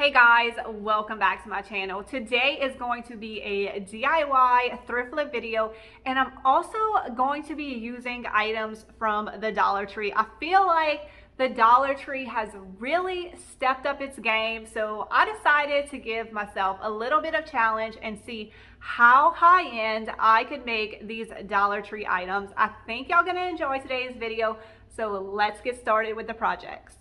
Hey guys, welcome back to my channel. Today is going to be a DIY thrift flip video, and I'm also going to be using items from the Dollar Tree. I feel like the Dollar Tree has really stepped up its game, so I decided to give myself a little bit of challenge and see how high end I could make these Dollar Tree items. I think y'all gonna enjoy today's video, so let's get started with the projects.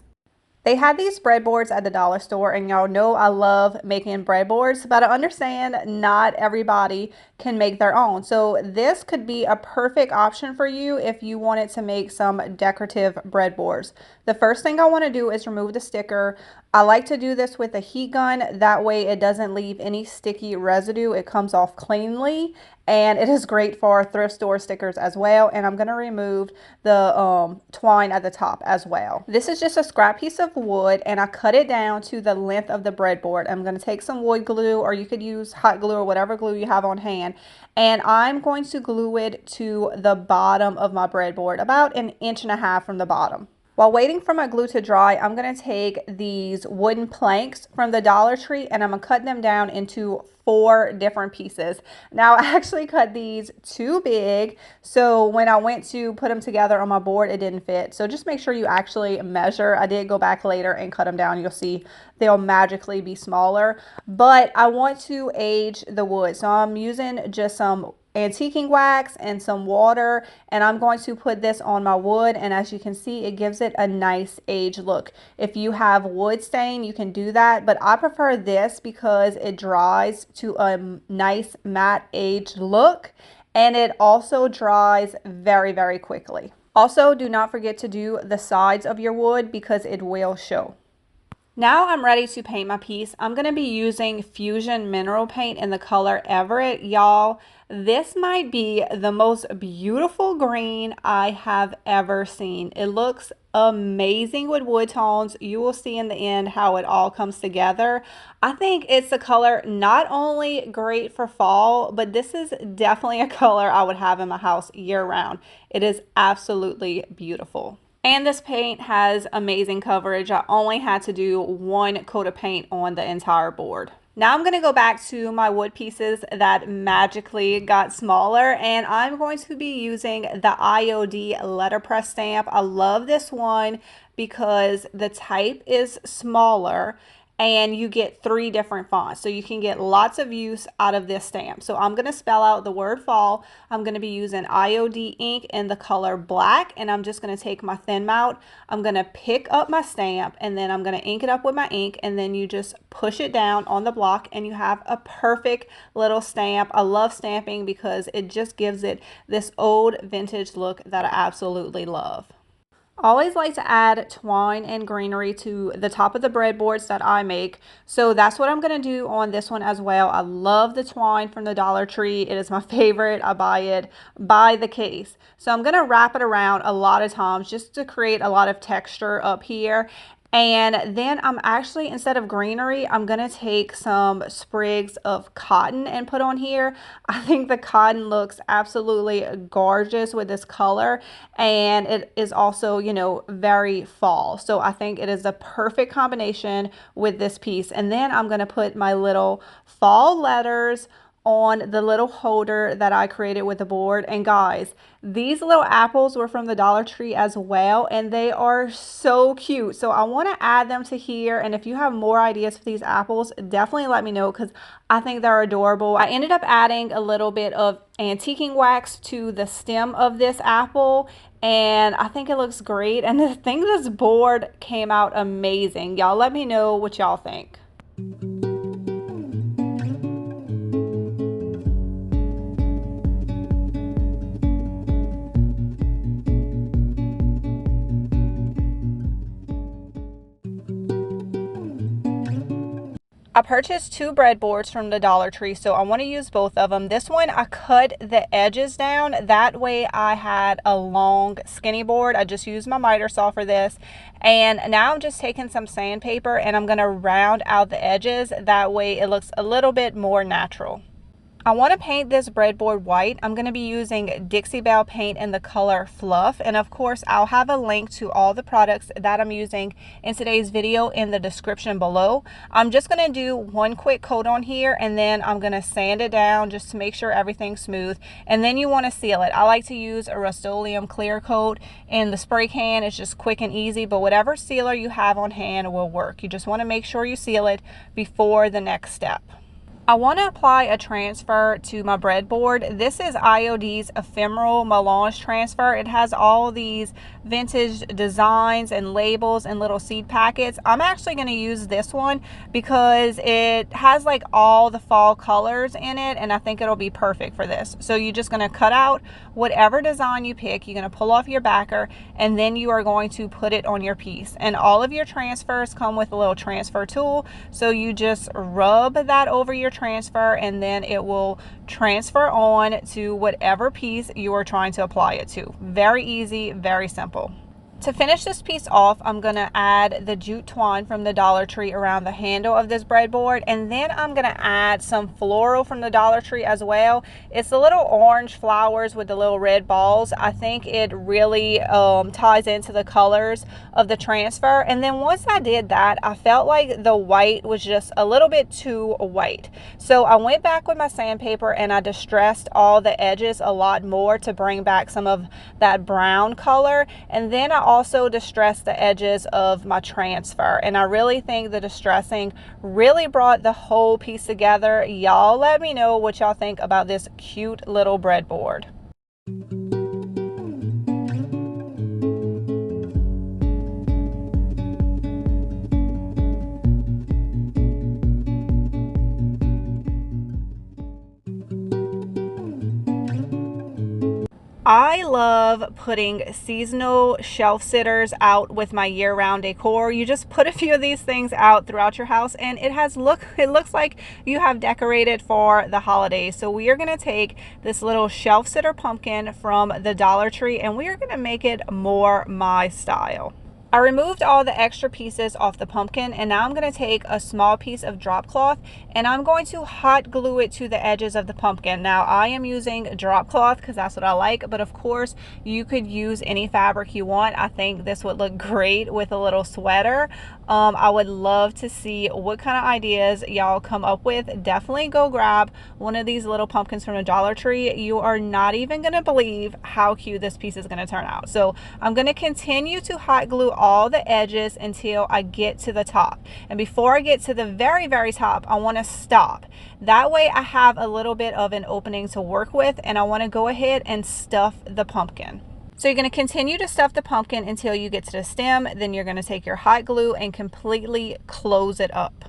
They had these breadboards at the dollar store, and y'all know I love making breadboards, but I understand not everybody can make their own. So this could be a perfect option for you if you wanted to make some decorative breadboards. The first thing I want to do is remove the sticker. I like to do this with a heat gun. That way it doesn't leave any sticky residue. It comes off cleanly, and it is great for thrift store stickers as well. And I'm going to remove the twine at the top as well. This is just a scrap piece of wood, and I cut it down to the length of the breadboard. I'm going to take some wood glue, or you could use hot glue or whatever glue you have on hand, and I'm going to glue it to the bottom of my breadboard, about 1.5 inches from the bottom. While waiting for my glue to dry, I'm going to take these wooden planks from the Dollar Tree and I'm going to cut them down into 4 different pieces. Now, I actually cut these too big, so when I went to put them together on my board, it didn't fit. So just make sure you actually measure. I did go back later and cut them down. You'll see they'll magically be smaller, but I want to age the wood. So I'm using just some antiquing wax and some water, and I'm going to put this on my wood, and as you can see, it gives it a nice age look. If you have wood stain, you can do that, but I prefer this because it dries to a nice matte age look, and it also dries very, very quickly. Also, do not forget to do the sides of your wood because it will show. Now I'm ready to paint my piece. I'm going to be using Fusion Mineral Paint in the color Everett. Y'all, this might be the most beautiful green I have ever seen. It looks amazing with wood tones. You will see in the end how it all comes together. I think it's a color not only great for fall, but this is definitely a color I would have in my house year round. It is absolutely beautiful. And this paint has amazing coverage. I only had to do 1 coat of paint on the entire board. Now I'm going to go back to my wood pieces that magically got smaller, and I'm going to be using the IOD letterpress stamp. I love this one because the type is smaller and you get 3 different fonts, so you can get lots of use out of this stamp. So I'm going to spell out the word fall. I'm going to be using IOD ink in the color black, and I'm just going to take my thin mount. I'm going to pick up my stamp, and then I'm going to ink it up with my ink, and then you just push it down on the block and you have a perfect little stamp. I love stamping because it just gives it this old vintage look that I absolutely love. I always like to add twine and greenery to the top of the breadboards that I make. So that's what I'm going to do on this one as well. I love the twine from the Dollar Tree. It is my favorite. I buy it by the case. So I'm going to wrap it around a lot of times just to create a lot of texture up here. And then I'm actually, instead of greenery, I'm going to take some sprigs of cotton and put on here. I think the cotton looks absolutely gorgeous with this color, and it is also, you know, very fall. So I think it is the perfect combination with this piece. And then I'm going to put my little fall letters on the little holder that I created with the board. And guys, these little apples were from the Dollar Tree as well, and they are so cute. So I want to add them to here, and if you have more ideas for these apples, definitely let me know because I think they're adorable. I ended up adding a little bit of antiquing wax to the stem of this apple, and I think it looks great, and I think this board came out amazing. Y'all let me know what y'all think. I purchased 2 breadboards from the Dollar Tree, so I want to use both of them. This one, I cut the edges down. That way I had a long, skinny board. I just used my miter saw for this. And now I'm just taking some sandpaper and I'm going to round out the edges. That way it looks a little bit more natural. I want to paint this breadboard white. I'm going to be using Dixie Belle paint in the color Fluff. And of course, I'll have a link to all the products that I'm using in today's video in the description below. I'm just going to do one quick coat on here, and then I'm going to sand it down just to make sure everything's smooth. And then you want to seal it. I like to use a Rust-Oleum clear coat in the spray can. It's just quick and easy, but whatever sealer you have on hand will work. You just want to make sure you seal it before the next step. I want to apply a transfer to my breadboard. This is IOD's Ephemeral Melange Transfer. It has all these vintage designs and labels and little seed packets. I'm actually going to use this one because it has like all the fall colors in it, and I think it'll be perfect for this. So you're just going to cut out whatever design you pick. You're going to pull off your backer, and then you are going to put it on your piece. And all of your transfers come with a little transfer tool. So you just rub that over your transfer, and then it will transfer on to whatever piece you are trying to apply it to. Very easy, very simple. To finish this piece off, I'm going to add the jute twine from the Dollar Tree around the handle of this breadboard, and then I'm going to add some floral from the Dollar Tree as well. It's the little orange flowers with the little red balls. I think it really ties into the colors of the transfer. And then once I did that, I felt like the white was just a little bit too white. So I went back with my sandpaper and I distressed all the edges a lot more to bring back some of that brown color. And then I also distressed the edges of my transfer, and I really think the distressing really brought the whole piece together. Y'all let me know what y'all think about this cute little breadboard. I love putting seasonal shelf sitters out with my year-round decor. You just put a few of these things out throughout your house, and it looks like you have decorated for the holidays. So we are going to take this little shelf sitter pumpkin from the Dollar Tree, and we are going to make it more my style. I removed all the extra pieces off the pumpkin, and now I'm going to take a small piece of drop cloth and I'm going to hot glue it to the edges of the pumpkin. Now I am using drop cloth because that's what I like, but of course you could use any fabric you want. I think this would look great with a little sweater. I would love to see what kind of ideas y'all come up with. Definitely go grab one of these little pumpkins from the Dollar Tree. You are not even going to believe how cute this piece is going to turn out. So I'm going to continue to hot glue all the edges until I get to the top. And before I get to the very, very top, I want to stop. That way I have a little bit of an opening to work with, and I want to go ahead and stuff the pumpkin. So you're going to continue to stuff the pumpkin until you get to the stem. Then you're going to take your hot glue and completely close it up.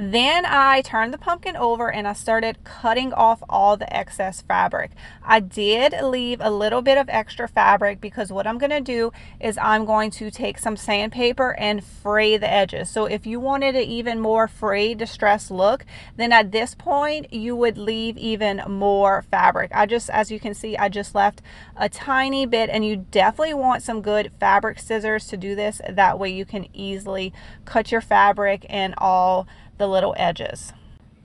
Then I turned the pumpkin over and I started cutting off all the excess fabric. I did leave a little bit of extra fabric because what I'm going to do is I'm going to take some sandpaper and fray the edges. So if you wanted an even more frayed, distressed look, then at this point you would leave even more fabric. As you can see, I just left a tiny bit, and you definitely want some good fabric scissors to do this. That way you can easily cut your fabric and all the little edges.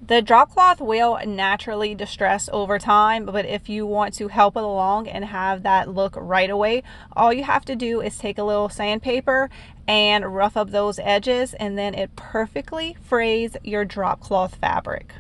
The drop cloth will naturally distress over time, but if you want to help it along and have that look right away, all you have to do is take a little sandpaper and rough up those edges, and then it perfectly frays your drop cloth fabric.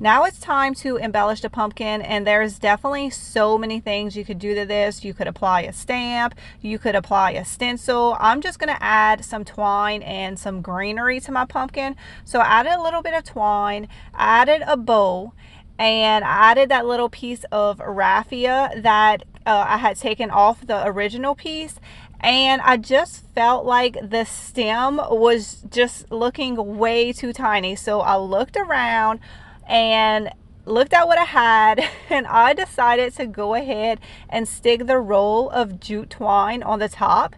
Now it's time to embellish the pumpkin, and there's definitely so many things you could do to this. You could apply a stamp, you could apply a stencil. I'm just going to add some twine and some greenery to my pumpkin. So I added a little bit of twine, added a bow, and I added that little piece of raffia that I had taken off the original piece. And I just felt like the stem was just looking way too tiny. So I looked around and looked at what I had, and I decided to go ahead and stick the roll of jute twine on the top,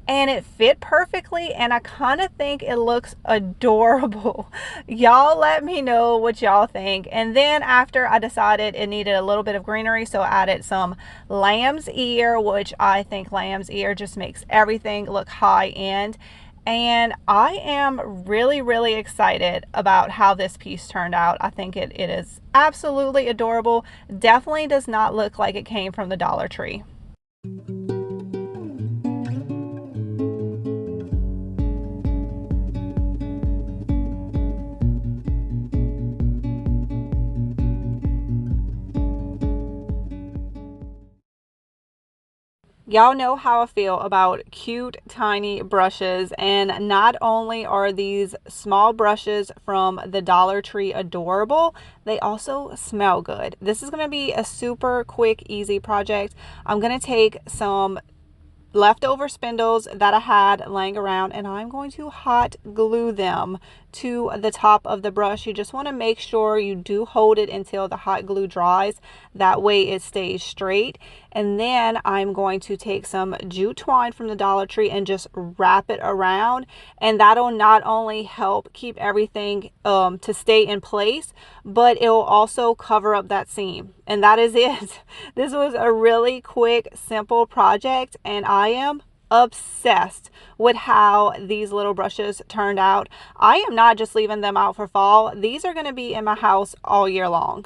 and it fit perfectly, and I kind of think it looks adorable. Y'all let me know what y'all think. And then after I decided it needed a little bit of greenery, so I added some lamb's ear, which I think lamb's ear just makes everything look high end. And I am really excited about how this piece turned out. I think it is absolutely adorable. Definitely does not look like it came from the Dollar Tree. Y'all know how I feel about cute tiny brushes, and not only are these small brushes from the Dollar Tree adorable, they also smell good. This is going to be a super quick, easy project. I'm going to take some leftover spindles that I had laying around, and I'm going to hot glue them to the top of the brush. You just want to make sure you do hold it until the hot glue dries. That way it stays straight. And then I'm going to take some jute twine from the Dollar Tree and just wrap it around, and that'll not only help keep everything to stay in place, but it will also cover up that seam. And that is it. This was a really quick, simple project, and I am obsessed with how these little brushes turned out. I am not just leaving them out for fall. These are going to be in my house all year long.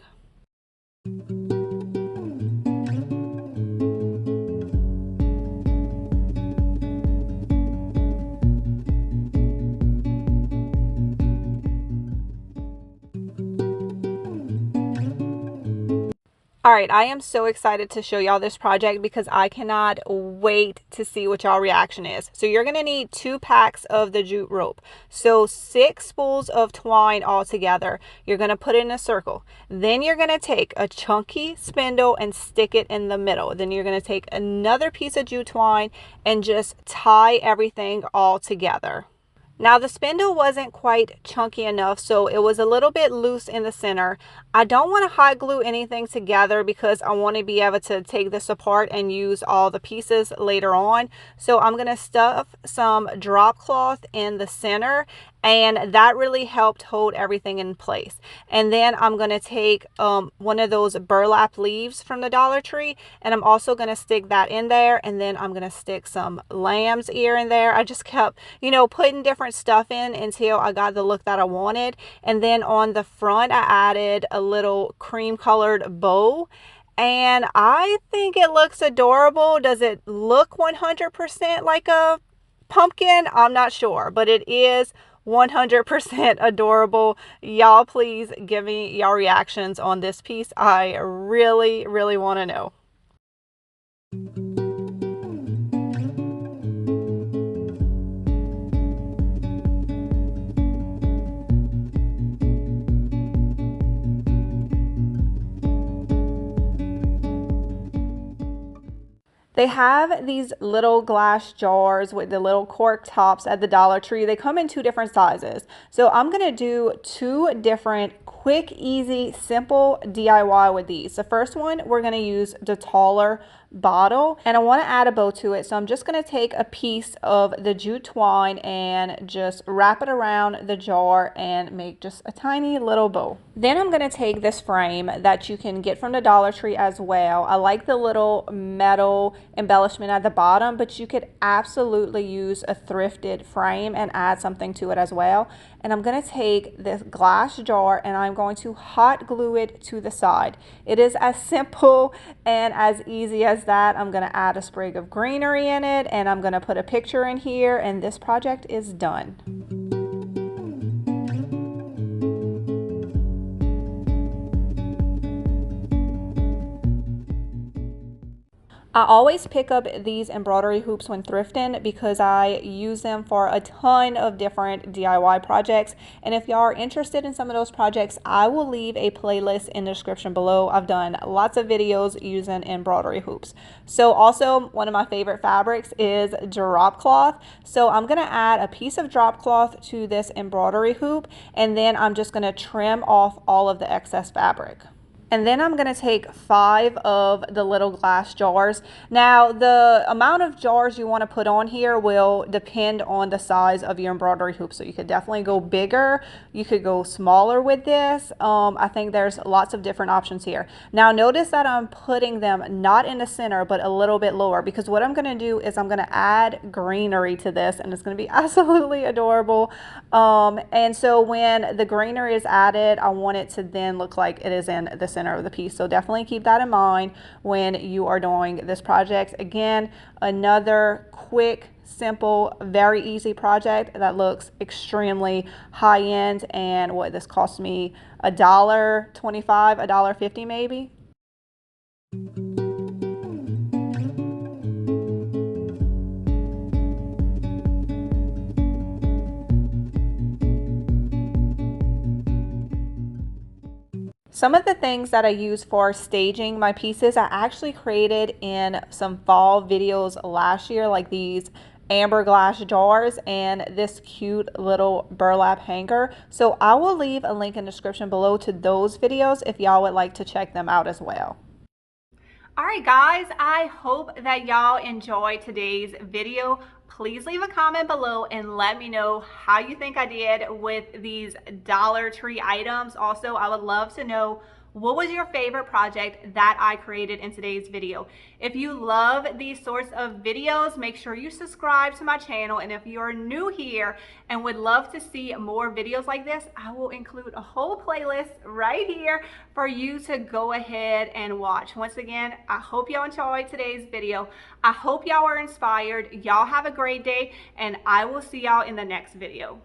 All right, I am so excited to show y'all this project because I cannot wait to see what y'all reaction is. So you're gonna need 2 packs of the jute rope. So 6 spools of twine all together. You're gonna put it in a circle. Then you're gonna take a chunky spindle and stick it in the middle. Then you're gonna take another piece of jute twine and just tie everything all together. Now the spindle wasn't quite chunky enough, so it was a little bit loose in the center. I don't want to hot glue anything together because I want to be able to take this apart and use all the pieces later on. So I'm going to stuff some drop cloth in the center, and that really helped hold everything in place. And then I'm going to take one of those burlap leaves from the Dollar Tree, and I'm also going to stick that in there, and then I'm going to stick some lamb's ear in there. I just kept, putting different stuff in until I got the look that I wanted. And then on the front, I added a little cream colored bow, and I think it looks adorable. Does it look 100% like a pumpkin? I'm not sure, but it is 100% adorable. Y'all please give me y'all reactions on this piece. I really want to know. They have these little glass jars with the little cork tops at the Dollar Tree. They come in 2 different sizes. So I'm going to do 2 different quick, easy, simple DIY with these. The first one, we're going to use the taller bottle, and I want to add a bow to it. So I'm just going to take a piece of the jute twine and just wrap it around the jar and make just a tiny little bow. Then I'm going to take this frame that you can get from the Dollar Tree as well. I like the little metal embellishment at the bottom, but you could absolutely use a thrifted frame and add something to it as well. And I'm going to take this glass jar and I'm going to hot glue it to the side. It is as simple and as easy as that. I'm going to add a sprig of greenery in it, and I'm going to put a picture in here, and this project is done. I always pick up these embroidery hoops when thrifting because I use them for a ton of different DIY projects. And if y'all are interested in some of those projects, I will leave a playlist in the description below. I've done lots of videos using embroidery hoops. So also one of my favorite fabrics is drop cloth. So I'm going to add a piece of drop cloth to this embroidery hoop, and then I'm just going to trim off all of the excess fabric. And then I'm going to take 5 of the little glass jars. Now, the amount of jars you want to put on here will depend on the size of your embroidery hoop. So you could definitely go bigger. You could go smaller with this. I think there's lots of different options here. Now, notice that I'm putting them not in the center, but a little bit lower, because what I'm going to do is I'm going to add greenery to this, and it's going to be absolutely adorable. And so when the greenery is added, I want it to then look like it is in the center of the piece. So definitely keep that in mind when you are doing this project. Again, another quick, simple, very easy project that looks extremely high end. And what this cost me, $1.25, $1.50 maybe. Some of the things that I use for staging my pieces, I actually created in some fall videos last year, like these amber glass jars and this cute little burlap hanger. So I will leave a link in the description below to those videos if y'all would like to check them out as well. All right, guys, I hope that y'all enjoyed today's video. Please leave a comment below and let me know how you think I did with these Dollar Tree items. Also, I would love to know, what was your favorite project that I created in today's video? If you love these sorts of videos, make sure you subscribe to my channel. And if you're new here and would love to see more videos like this, I will include a whole playlist right here for you to go ahead and watch. Once again, I hope y'all enjoyed today's video. I hope y'all are inspired. Y'all have a great day, and I will see y'all in the next video.